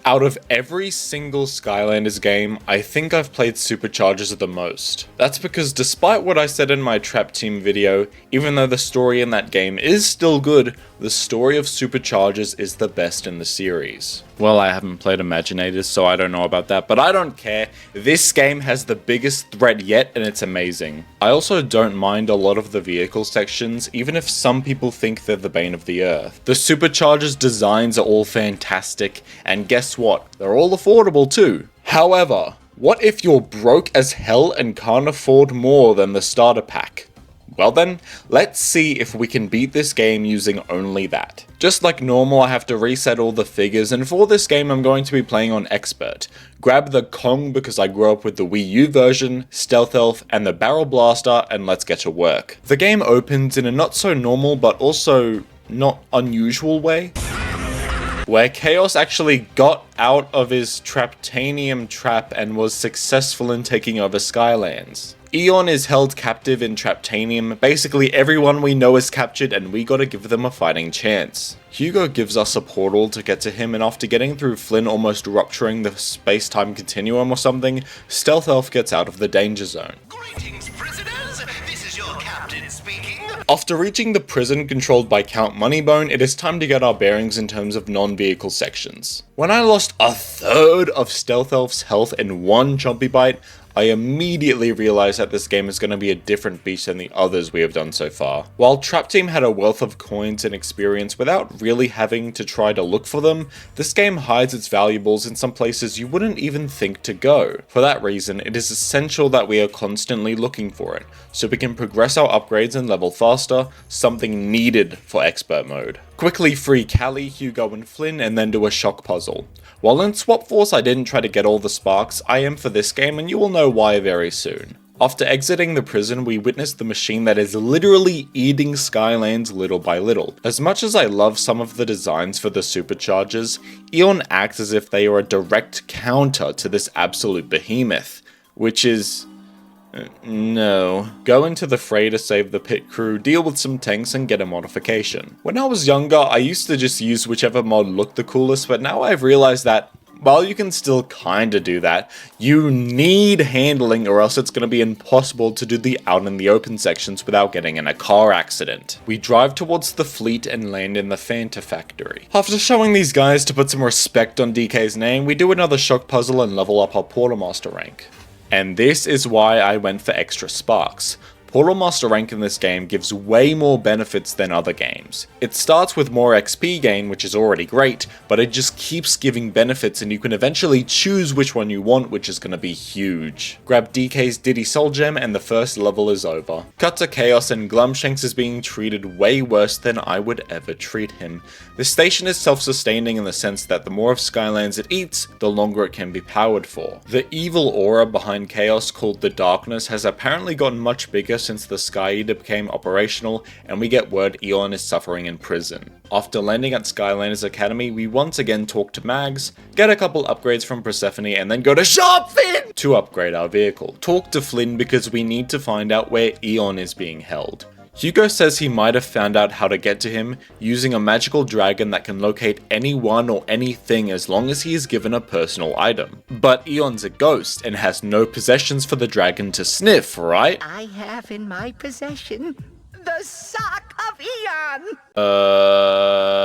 Out of every single Skylanders game, I think I've played Superchargers the most. That's because despite what I said in my Trap Team video, even though the story in that game is still good, the story of Superchargers is the best in the series. Well, I haven't played Imaginators, so I don't know about that, but I don't care. This game has the biggest threat yet, and it's amazing. I also don't mind a lot of the vehicle sections, even if some people think they're the bane of the earth. The Superchargers designs are all fantastic, and guess what? They're all affordable too. However, what if you're broke as hell and can't afford more than the starter pack? Well then, let's see if we can beat this game using only that. Just like normal, I have to reset all the figures, and for this game I'm going to be playing on Expert. Grab the Kong because I grew up with the Wii U version, Stealth Elf, and the Barrel Blaster, and let's get to work. The game opens in a not so normal but also not unusual way, where Kaos actually got out of his Traptanium trap and was successful in taking over Skylands. Eon is held captive in Traptanium. Basically everyone we know is captured and we gotta give them a fighting chance. Hugo gives us a portal to get to him, and after getting through Flynn almost rupturing the space-time continuum or something, Stealth Elf gets out of the danger zone. Greetings, prisoners! This is your captain speaking. After reaching the prison controlled by Count Moneybone, it is time to get our bearings in terms of non-vehicle sections. When I lost a third of Stealth Elf's health in one chompy bite, I immediately realized that this game is going to be a different beast than the others we have done so far. While Trap Team had a wealth of coins and experience without really having to try to look for them, this game hides its valuables in some places you wouldn't even think to go. For that reason, it is essential that we are constantly looking for it, so we can progress our upgrades and level faster, something needed for Expert mode. Quickly free Callie, Hugo and Flynn, and then do a shock puzzle. While in Swap Force I didn't try to get all the sparks, I am for this game, and you will know why very soon. After exiting the prison, we witness the machine that is literally eating Skylands little by little. As much as I love some of the designs for the Superchargers, Eon acts as if they are a direct counter to this absolute behemoth, which is... no. Go into the fray to save the pit crew, deal with some tanks and get a modification. When I was younger, I used to just use whichever mod looked the coolest, but now I've realized that while you can still kinda do that, you need handling or else it's gonna be impossible to do the out in the open sections without getting in a car accident. We drive towards the fleet and land in the Fanta factory. After showing these guys to put some respect on DK's name, we do another shock puzzle and level up our Portalmaster rank. And this is why I went for extra sparks. Portalmaster rank in this game gives way more benefits than other games. It starts with more XP gain, which is already great, but it just keeps giving benefits and you can eventually choose which one you want, which is going to be huge. Grab DK's Diddy Soul Gem and the first level is over. Cut to Kaos and Glumshanks is being treated way worse than I would ever treat him. This station is self-sustaining in the sense that the more of Skylands it eats, the longer it can be powered for. The evil aura behind Kaos, called the Darkness, has apparently gotten much bigger since the Sky Eater became operational, and we get word Eon is suffering in prison. After landing at Skylanders Academy, we once again talk to Mags, get a couple upgrades from Persephone, and then go to Sharp Fin to upgrade our vehicle. Talk to Flynn because we need to find out where Eon is being held. Hugo says he might have found out how to get to him using a magical dragon that can locate anyone or anything as long as he is given a personal item. But Eon's a ghost and has no possessions for the dragon to sniff, right? I have in my possession the sock of Eon! Oh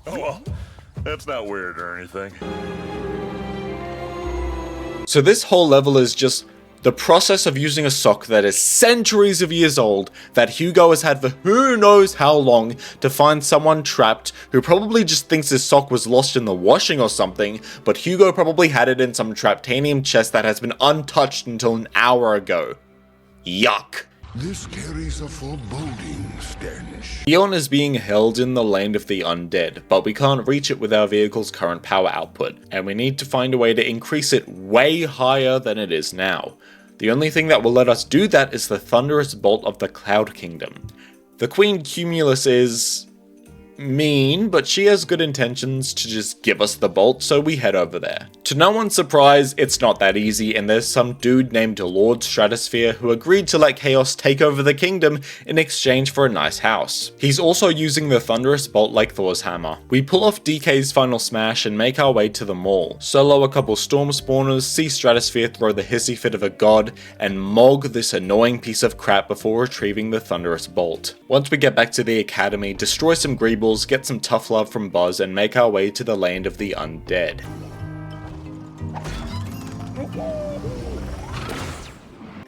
well, that's not weird or anything. So this whole level is just the process of using a sock that is centuries of years old, that Hugo has had for who knows how long, to find someone trapped who probably just thinks his sock was lost in the washing or something, but Hugo probably had it in some Traptanium chest that has been untouched until an hour ago. Yuck. This carries a foreboding stench. Eon is being held in the land of the undead, but we can't reach it with our vehicle's current power output, and we need to find a way to increase it way higher than it is now. The only thing that will let us do that is the thunderous bolt of the Cloud Kingdom. The Queen Cumulus is mean, but she has good intentions to just give us the bolt, so we head over there. To no one's surprise, it's not that easy, and there's some dude named Lord Stratosphere who agreed to let Kaos take over the kingdom in exchange for a nice house. He's also using the thunderous bolt like Thor's hammer. We pull off DK's final smash and make our way to the mall, solo a couple storm spawners, see Stratosphere throw the hissy fit of a god, and mog this annoying piece of crap before retrieving the thunderous bolt. Once we get back to the academy, destroy some greebles, get some tough love from Buzz, and make our way to the land of the undead.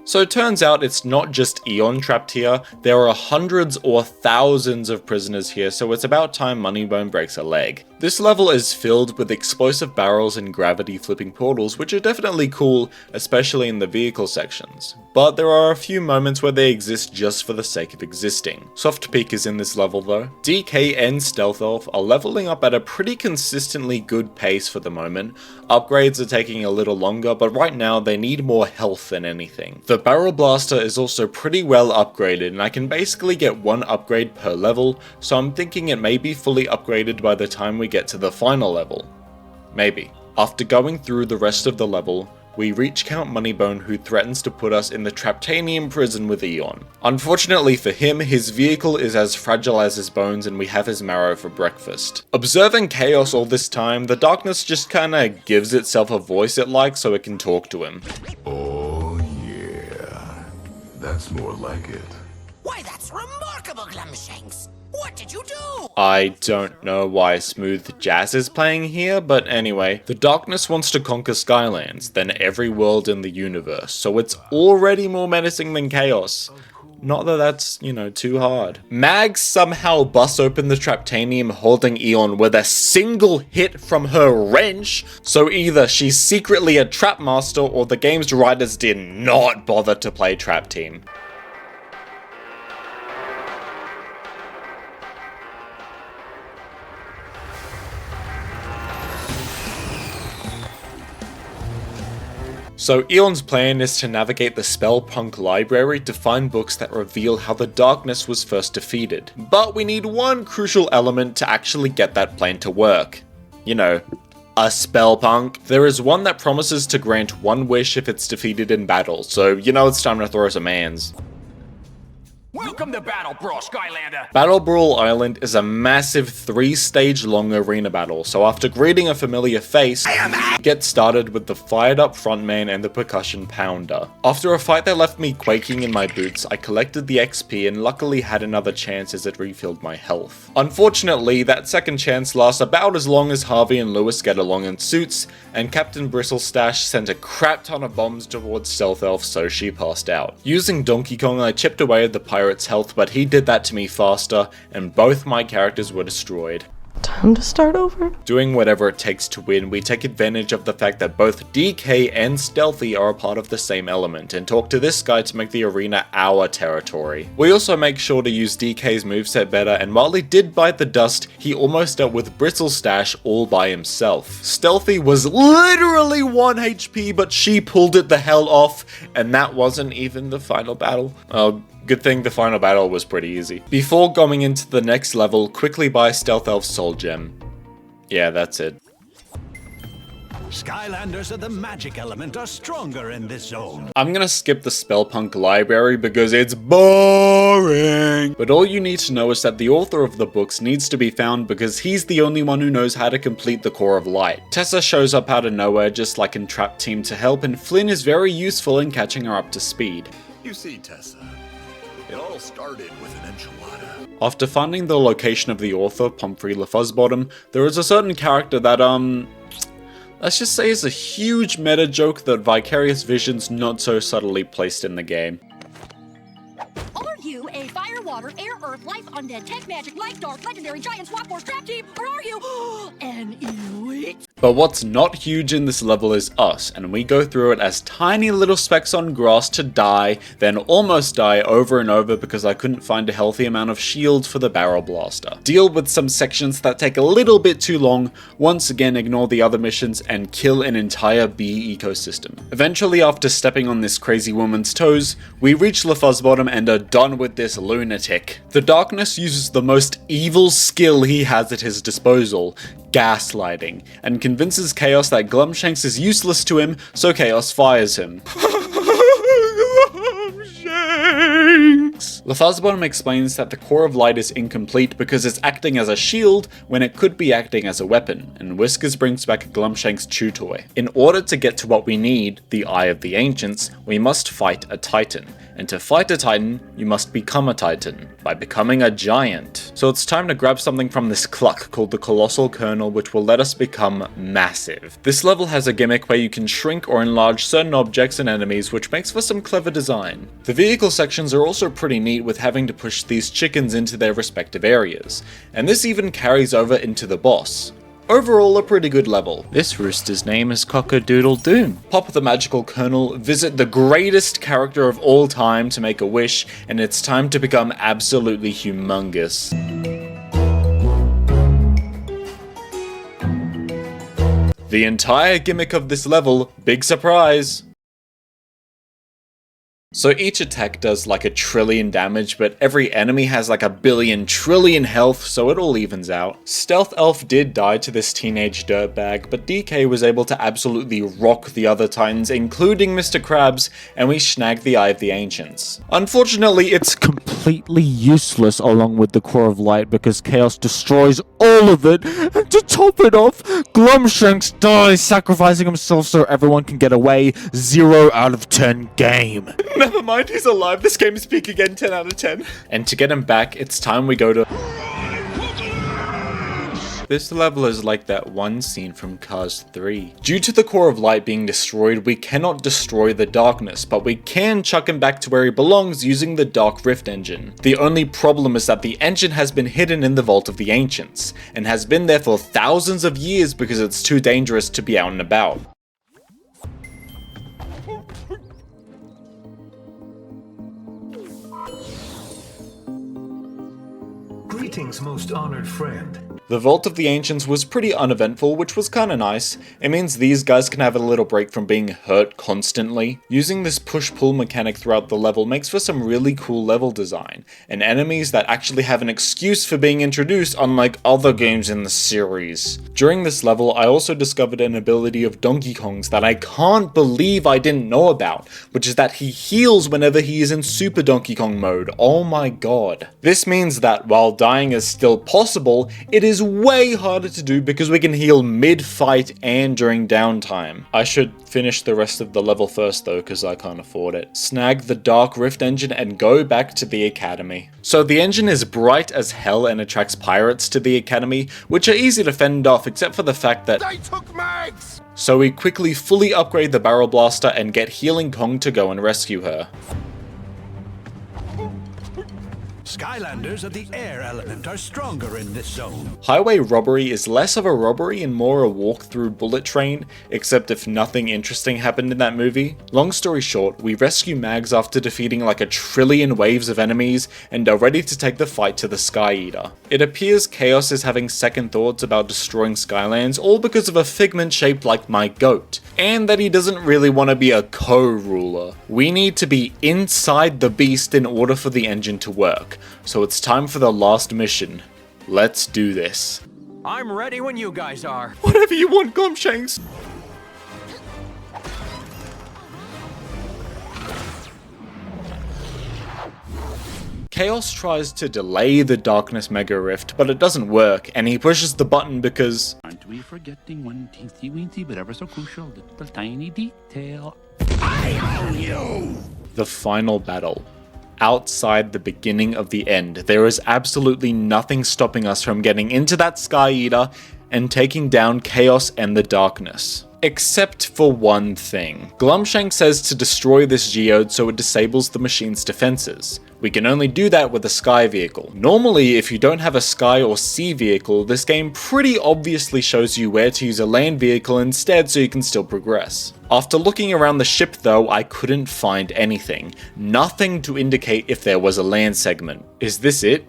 So it turns out it's not just Eon trapped here, there are hundreds or thousands of prisoners here, so it's about time Moneybone breaks a leg. This level is filled with explosive barrels and gravity flipping portals, which are definitely cool, especially in the vehicle sections. But there are a few moments where they exist just for the sake of existing. Soft Peak is in this level though. DK and Stealth Elf are leveling up at a pretty consistently good pace for the moment. Upgrades are taking a little longer, but right now they need more health than anything. The Barrel Blaster is also pretty well upgraded, and I can basically get one upgrade per level, so I'm thinking it may be fully upgraded by the time we get to the final level. Maybe. After going through the rest of the level, we reach Count Moneybone, who threatens to put us in the Traptanium prison with Eon. Unfortunately for him, his vehicle is as fragile as his bones and we have his marrow for breakfast. Observing Kaos all this time, the darkness just kinda gives itself a voice it likes so it can talk to him. Oh yeah, that's more like it. Why, that's remarkable, Glumshanks. What did you do? I don't know why smooth jazz is playing here, but anyway, the darkness wants to conquer Skylands, then every world in the universe, so it's already more menacing than Kaos. Not that that's, too hard. Mag somehow busts open the Traptanium holding Eon with a single hit from her wrench, so either she's secretly a trap master or the game's writers did not bother to play Trap Team. So Eon's plan is to navigate the Spellpunk library to find books that reveal how the darkness was first defeated. But we need one crucial element to actually get that plan to work. A Spellpunk. There is one that promises to grant one wish if it's defeated in battle, so it's time to throw some hands. Welcome to Battle Brawl, Skylander! Battle Brawl Island is a massive 3-stage long arena battle, so after greeting a familiar face, get started with the fired up frontman and the percussion pounder. After a fight that left me quaking in my boots, I collected the XP and luckily had another chance as it refilled my health. Unfortunately, that second chance lasts about as long as Harvey and Lewis get along in suits, and Captain Bristlestash sent a crap ton of bombs towards Stealth Elf so she passed out. Using Donkey Kong, I chipped away at the pirate's health, but he did that to me faster, and both my characters were destroyed. Time to start over? Doing whatever it takes to win, we take advantage of the fact that both DK and Stealthy are a part of the same element, and talk to this guy to make the arena our territory. We also make sure to use DK's moveset better, and while he did bite the dust, he almost dealt with Bristlestash all by himself. Stealthy was literally 1 HP, but she pulled it the hell off, and that wasn't even the final battle. Good thing the final battle was pretty easy. Before going into the next level, quickly buy Stealth Elf's Soul Gem. Yeah, that's it. Skylanders of the magic element are stronger in this zone. I'm gonna skip the Spellpunk library because it's boring. But all you need to know is that the author of the books needs to be found because he's the only one who knows how to complete the Core of Light. Tessa shows up out of nowhere just like in Trap Team to help, and Flynn is very useful in catching her up to speed. You see, Tessa, it all started with an enchilada. After finding the location of the author, Pumphrey LaFuzzbottom, there is a certain character that, let's just say is a huge meta joke that Vicarious Vision's not so subtly placed in the game. Are you a fire, water, air, earth, life, undead, tech, magic, light, dark, legendary, giant, swap force, trap team, or are you an elite? But what's not huge in this level is us, and we go through it as tiny little specks on grass to die, then almost die over and over because I couldn't find a healthy amount of shields for the Barrel Blaster. Deal with some sections that take a little bit too long, once again ignore the other missions, and kill an entire bee ecosystem. Eventually, after stepping on this crazy woman's toes, we reach LaFuzzbottom and are done with this lunatic. The Darkness uses the most evil skill he has at his disposal, gaslighting, and convinces Kaos that Glumshanks is useless to him, so Kaos fires him. SuKIBON explains that the Core of Light is incomplete because it's acting as a shield when it could be acting as a weapon, and Whiskers brings back Glumshank's chew toy. In order to get to what we need, the Eye of the Ancients, we must fight a Titan. And to fight a Titan, you must become a Titan, by becoming a giant. So it's time to grab something from this cluck called the Colossal Kernel, which will let us become massive. This level has a gimmick where you can shrink or enlarge certain objects and enemies, which makes for some clever design. The vehicle sections are also pretty neat, with having to push these chickens into their respective areas, and this even carries over into the boss. Overall, a pretty good level. This rooster's name is Cock-a-doodle-doo. Pop the magical kernel, visit the greatest character of all time to make a wish, and it's time to become absolutely humongous. The entire gimmick of this level, big surprise! So each attack does like 1 trillion damage, but every enemy has like 1 billion trillion health, so it all evens out. Stealth Elf did die to this teenage dirtbag, but DK was able to absolutely rock the other titans, including Mr. Krabs, and we snagged the Eye of the Ancients. Unfortunately, it's completely useless along with the Core of Light because Kaos destroys all of it, and to top it off, Glumshanks dies, sacrificing himself so everyone can get away. 0 out of 10 game. Never mind, he's alive. This game is peak again, 10 out of 10. And to get him back, it's time we go to... This level is like that one scene from Cars 3. Due to the Core of Light being destroyed, we cannot destroy the darkness, but we can chuck him back to where he belongs using the Dark Rift engine. The only problem is that the engine has been hidden in the Vault of the Ancients, and has been there for thousands of years because it's too dangerous to be out and about. Greetings, most honored friend. The Vault of the Ancients was pretty uneventful, which was kinda nice. It means these guys can have a little break from being hurt constantly. Using this push-pull mechanic throughout the level makes for some really cool level design, and enemies that actually have an excuse for being introduced, unlike other games in the series. During this level, I also discovered an ability of Donkey Kong's that I can't believe I didn't know about, which is that he heals whenever he is in Super Donkey Kong mode. Oh my god. This means that while dying is still possible, it is way harder to do because we can heal mid-fight and during downtime. I should finish the rest of the level first though, because I can't afford it. Snag the Dark Rift engine and go back to the Academy. So the engine is bright as hell and attracts pirates to the Academy, which are easy to fend off except for the fact that They took Mags! So we quickly fully upgrade the Barrel Blaster and get Healing Kong to go and rescue her. Skylanders of the air element are stronger in this zone. Highway robbery is less of a robbery and more a walk through bullet train, except if nothing interesting happened in that movie. Long story short, we rescue Mags after defeating like 1 trillion waves of enemies and are ready to take the fight to the Sky Eater. It appears Kaos is having second thoughts about destroying Skylands, all because of a figment shaped like my goat, and that he doesn't really want to be a co-ruler. We need to be inside the beast in order for the engine to work. So it's time for the last mission. Let's do this. I'm ready when you guys are. Whatever you want, Glumshanks. Kaos tries to delay the Darkness Mega Rift, but it doesn't work, and he pushes the button because... Aren't we forgetting one teensy-weensy but ever so crucial little tiny detail? I own you! The final battle. Outside the beginning of the end, there is absolutely nothing stopping us from getting into that Sky Eater and taking down Kaos and the Darkness. Except for one thing. Glumshanks says to destroy this geode so it disables the machine's defenses. We can only do that with a Sky vehicle. Normally, if you don't have a Sky or Sea vehicle, this game pretty obviously shows you where to use a land vehicle instead so you can still progress. After looking around the ship though, I couldn't find anything. Nothing to indicate if there was a land segment. Is this it?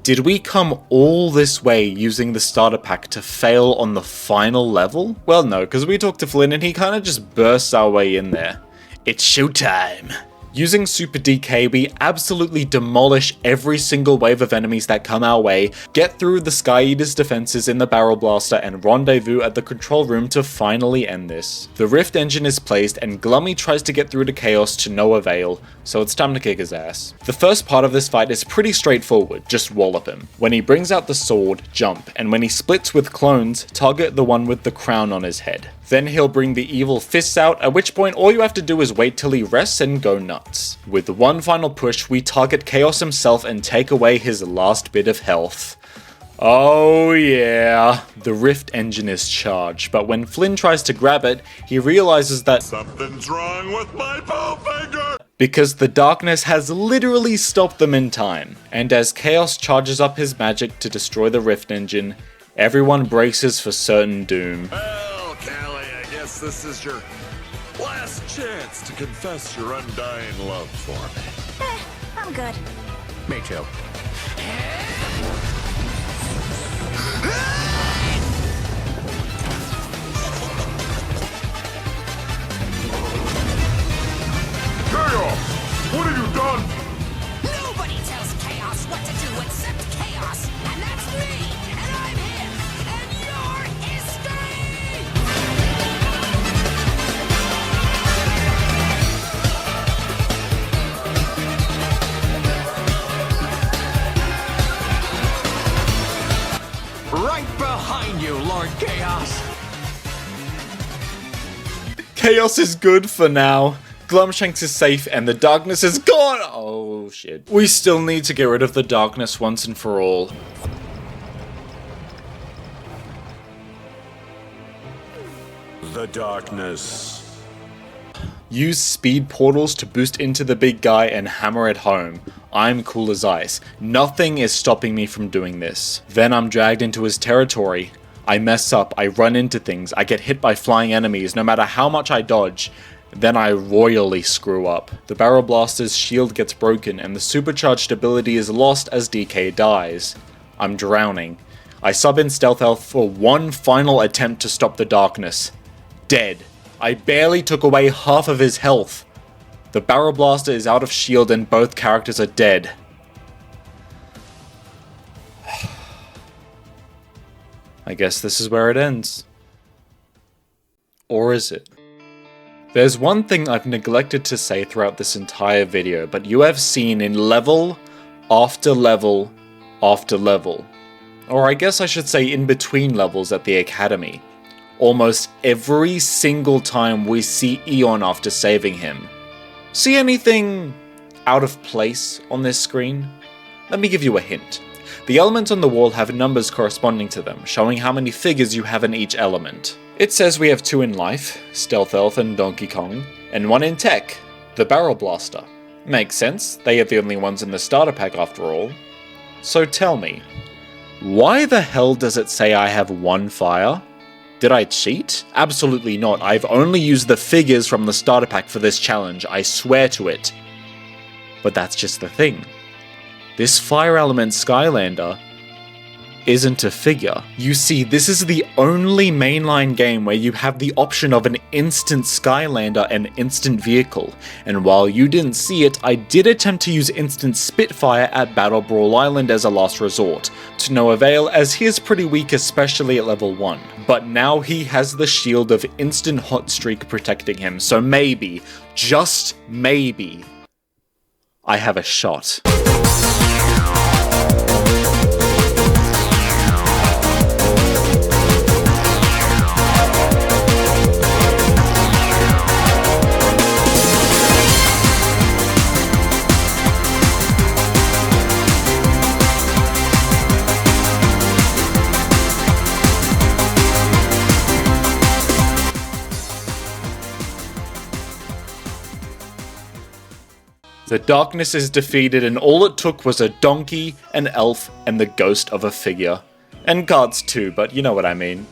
Did we come all this way using the starter pack to fail on the final level? Well no, because we talked to Flynn and he kinda just bursts our way in there. It's showtime. Using Super DK, we absolutely demolish every single wave of enemies that come our way, get through the Sky Eater's defenses in the Barrel Blaster, and rendezvous at the control room to finally end this. The Rift engine is placed, and Glummy tries to get through to Kaos to no avail, so it's time to kick his ass. The first part of this fight is pretty straightforward, just wallop him. When he brings out the sword, jump, and when he splits with clones, target the one with the crown on his head. Then he'll bring the evil fists out, at which point all you have to do is wait till he rests and go nuts. With one final push, we target Kaos himself and take away his last bit of health. Oh yeah, the Rift engine is charged, but when Flynn tries to grab it, he realizes that Something's wrong with my bowfinger! Because the darkness has literally stopped them in time. And as Kaos charges up his magic to destroy the Rift engine, everyone braces for certain doom. Well, Callie, I guess this is your last chance to confess your undying love for me. I'm good. Me too. Chaos! What have you done? Nobody tells Chaos what to do except Chaos, and that's me, and I'm him, and you're history! Right behind you, Lord Chaos! Kaos is good for now. Glumshanks is safe and the darkness is gone! Oh shit. We still need to get rid of the darkness once and for all. The darkness. Use speed portals to boost into the big guy and hammer it home. I'm cool as ice. Nothing is stopping me from doing this. Then I'm dragged into his territory. I mess up, I run into things, I get hit by flying enemies no matter how much I dodge. Then I royally screw up. The Barrel Blaster's shield gets broken and the Supercharged ability is lost as DK dies. I'm drowning. I sub in Stealth Elf for one final attempt to stop the darkness. Dead. I barely took away half of his health. The Barrel Blaster is out of shield and both characters are dead. I guess this is where it ends. Or is it? There's one thing I've neglected to say throughout this entire video, but you have seen in level after level after level, or I guess I should say in between levels at the Academy, almost every single time we see Eon after saving him. See anything out of place on this screen? Let me give you a hint. The elements on the wall have numbers corresponding to them, showing how many figures you have in each element. It says we have 2 in life, Stealth Elf and Donkey Kong, and 1 in tech, the Barrel Blaster. Makes sense, they are the only ones in the starter pack after all. So tell me, why the hell does it say I have 1 fire? Did I cheat? Absolutely not, I've only used the figures from the starter pack for this challenge, I swear to it. But that's just the thing. This fire element Skylander isn't a figure. You see, this is the only mainline game where you have the option of an instant Skylander and instant vehicle, and while you didn't see it, I did attempt to use instant Spitfire at Battle Brawl Island as a last resort, to no avail as he is pretty weak especially at level 1, but now he has the shield of instant Hot Streak protecting him, so maybe, just maybe, I have a shot. The darkness is defeated and all it took was a donkey, an elf, and the ghost of a figure. And guards too, but you know what I mean.